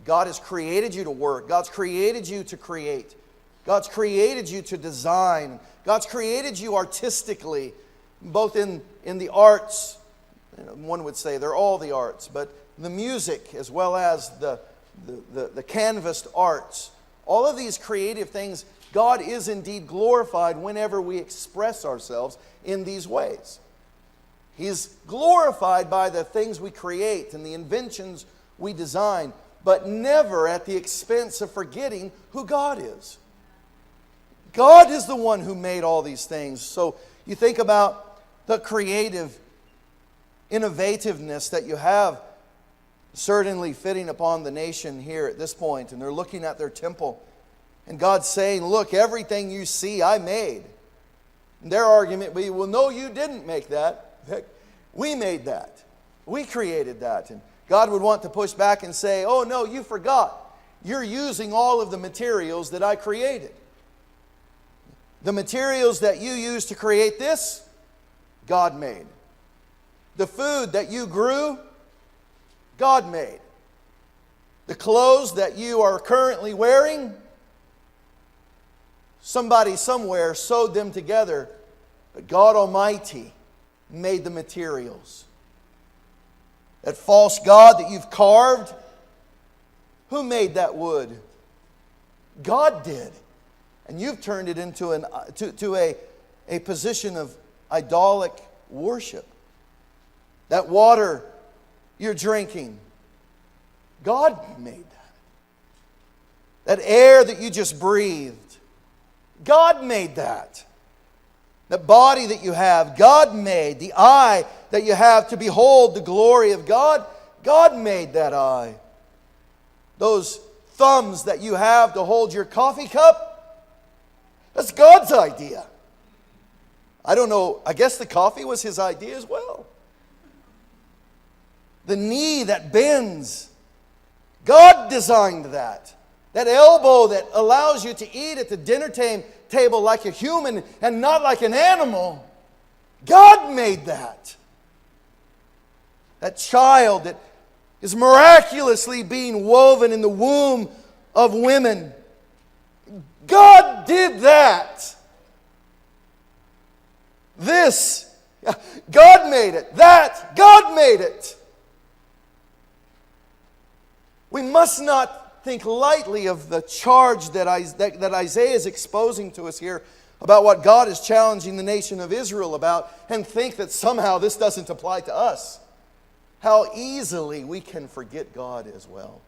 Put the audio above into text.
God has created you to work. God's created you to create. God's created you to design. God's created you artistically, both in the arts. One would say they're all the arts, but the music as well as the canvassed arts. All of these creative things, God is indeed glorified whenever we express ourselves in these ways. He's glorified by the things we create and the inventions we design, but never at the expense of forgetting who God is. God is the one who made all these things. So you think about the creative innovativeness that you have, certainly fitting upon the nation here at this point. And they're looking at their temple, and God's saying, look, everything you see I made. And their argument would be, well, no, you didn't make that. Heck, we made that. We created that. And God would want to push back and say, oh no, you forgot. You're using all of the materials that I created. The materials that you used to create this, God made. The food that you grew, God made. The clothes that you are currently wearing, somebody somewhere sewed them together, but God Almighty made the materials. That false god that you've carved, who made that wood? God did. And you've turned it into a position of idolic worship. That water you're drinking, God made that. That air that you just breathed, God made that. That body that you have, God made. The eye that you have to behold the glory of God, God made that eye. Those thumbs that you have to hold your coffee cup, that's God's idea. I don't know, I guess the coffee was His idea as well. The knee that bends, God designed that. That elbow that allows you to eat at the dinner table like a human and not like an animal, God made that. That child that is miraculously being woven in the womb of women, God did that. This, God made it. That, God made it. We must not think lightly of the charge that Isaiah is exposing to us here about what God is challenging the nation of Israel about, and think that somehow this doesn't apply to us. How easily we can forget God as well.